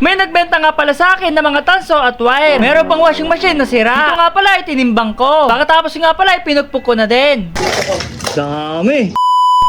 May nagbenta nga pala sa akin ng mga tanso at wire. Meron pang washing machine na sira. Ito nga pala ay tinimbang ko. Pagkatapos nga pala ay pinugpok ko na din. Dami.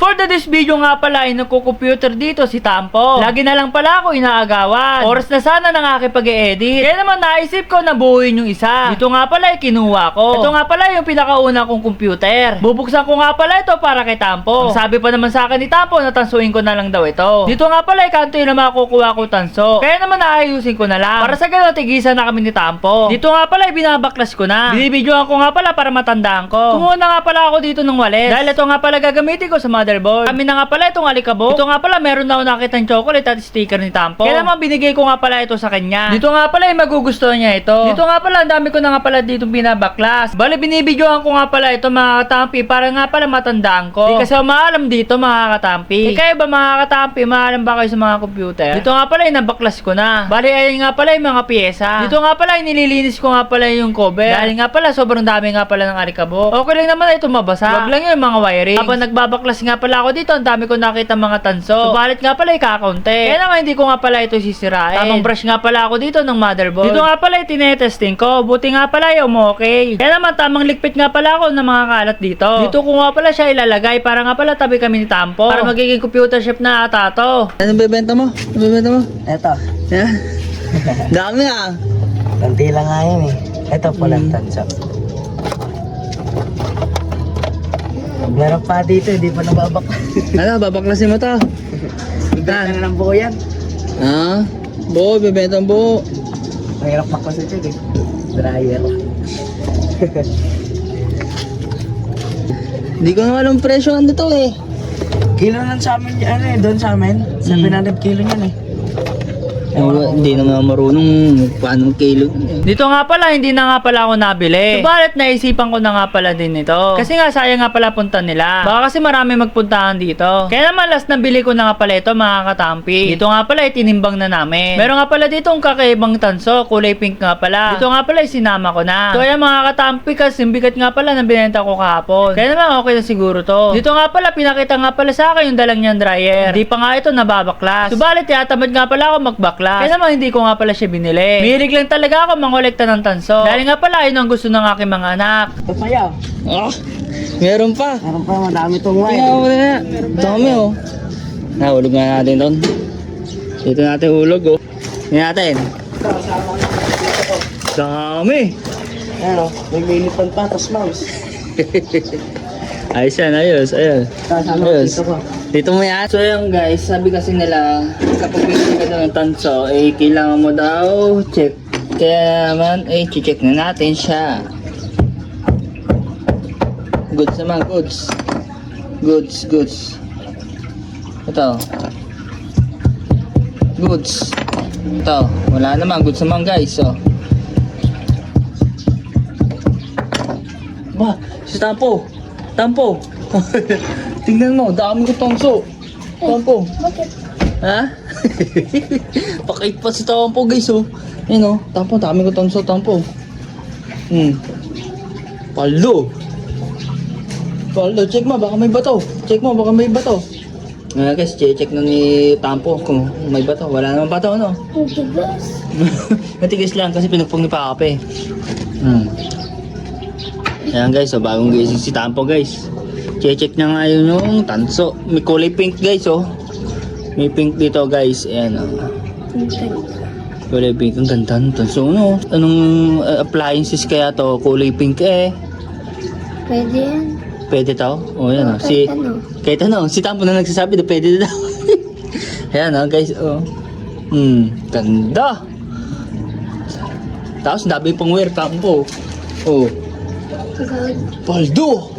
For this video nga pala ay nagko-computer dito si Tampo. Lagi na lang pala ako inaagawan. Oras na sana ng aking pag-e-edit. Kaya naman naisip ko na buuin yung isa. Dito nga pala ay kinuha ko. Ito nga pala yung pinakauna kong computer. Bubuksan ko nga pala ito para kay Tampo. Ang sabi pa naman sa akin ni Tampo na tansuin ko na lang daw ito. Dito nga pala ay kanto yung makukuha ko tanso. Kaya naman naayusin ko na lang. Para sa ganun tigisan na kami ni Tampo. Dito nga pala ay binabaklas ko na. Binibidyoan ko nga pala para matandaan ko. Kumuha na nga pala ako dito ng wallet. Dahil ito nga pala gagamitin ko sa motherboard. Kami na nga pala itong alikabok. Ito nga pala meron na ako nakitang chocolate at sticker ni Tampo. Kaya naman binigay ko nga pala ito sa kanya. Dito nga pala ay magugustuhan niya ito. Dito nga pala ang dami ko na nga pala dito binabaklas. Bale binibidyoan ko nga pala ito mga katampi para nga pala matandaan ko. Di kasi maalam dito mga katampi. Kayo ba mga katampi, maalam ba kayo sa mga computer? Dito nga pala ay nabaklas ko na. Bale ayun nga pala yung mga pyesa. Dito nga pala ay nililinis ko nga pala yung cover. Dahil nga pala sobrang dami nga pala ng alikabok. Okay lang naman ito mabasa. Wag lang yung mga wiring. Habang nagbabaklas nga pala ako dito, ang dami ko nakita mga tanso. Subalit nga pala ikakaunti. Kaya naman hindi ko nga pala ito sisirain. Tamang brush nga pala ako dito ng motherboard. Dito nga pala tinetesting ko. Buti nga pala yung okay. Kaya naman tamang ligpit nga pala ako ng mga kalat dito. Dito ko nga pala siya ilalagay para nga pala tabi kami ni Tampo. Para magiging computer shop na ata to. Anong bebenta mo? Anong bebenta mo? Eto, Yeah? Dami ah. kanti lang nga yun eh. Eto palang tanso. Meron pa dito, hindi pa nababak. Ano, babaklasin mo to? Bibenta na ng buo yan. Ah? Buo, bebenta ang buo. Mahirap maklasin siya eh. Dryer. Hindi ko nga alam presyo ano to eh. Kilo lang sa amin yan eh, doon sa amin. 700 kilo yan eh. Hindi na nga marunong paano kilo. Dito nga pala, hindi na nga pala ako nabili. Subalit naisipan ko na nga pala din ito. Kasi nga sayang nga pala punta nila. Baka kasi marami magpuntahan dito. Kaya naman last nabili ko na nga pala ito mga katampi. Dito nga pala itinimbang na namin. Meron nga pala dito ang kakaibang tanso. Kulay pink nga pala. Dito nga pala sinama ko na. So ayan mga katampi kasi yung bigat nga pala ng binenta ko kahapon. Kaya naman okay na siguro to. Dito nga pala pinakita nga pala sa akin yung dalang niyang dryer. Di pa nga ito nababaklas. Subalit tinatamad nga pala ako magbaklas. Kaya naman hindi ko nga pala siya binili. Mihilig lang talaga ako mangolekta ng tanso. Dahil nga pala yun ang gusto ng aking mga anak. Ito pa yaw. Ah, meron pa. Meron pa, madami itong Tingnan wire. mo na. Dami oh. Nahulog nga natin doon. Dito natin hulog oh. Tingnan natin. Dami. Ano, may milipan pa, tas mouse. Ayos yan, ayos. Ayos. Kasama Ayos. dito ko. Dito mo yan. So yun guys, sabi kasi nila kapag bibili ka daw ng tanso, eh kailangan mo daw check. Kaya naman, eh check na natin siya. Goods naman, goods. Goods, goods. Ito. Goods. Ito. Wala naman, goods naman guys. So. Ba, si Tampo. Tampo. Tingnan mo, dami ko tanso. Tampo. Bakit? Ha? Pakait pa si Tampo guys oh. Ayun oh, Tampo, dami ko tanso, Tampo. Paldo. Paldo, check mo, baka may bato. Check mo, baka may bato. Guys, check na ni Tampo kung may bato. Wala naman bato, ano? Ang tigas. Matigas lang kasi pinugpong ni Pape. Ayan guys, so bagong gising si Tampo guys. Check na nga yun yung tanso. May kulay pink guys oh. May pink dito guys. Ayan oh. Kulay pink. Ang ganda ng tanso no. Anong appliances kaya to? Kulay pink eh. Pwede yan. Pwede to? O yan oh. Kahit ano. Kahit ano. Si Tampo na nagsasabi na pwede daw. Ayan oh guys oh. Ganda. Tapos dami pang wear Tampo. Oh. God. Paldo!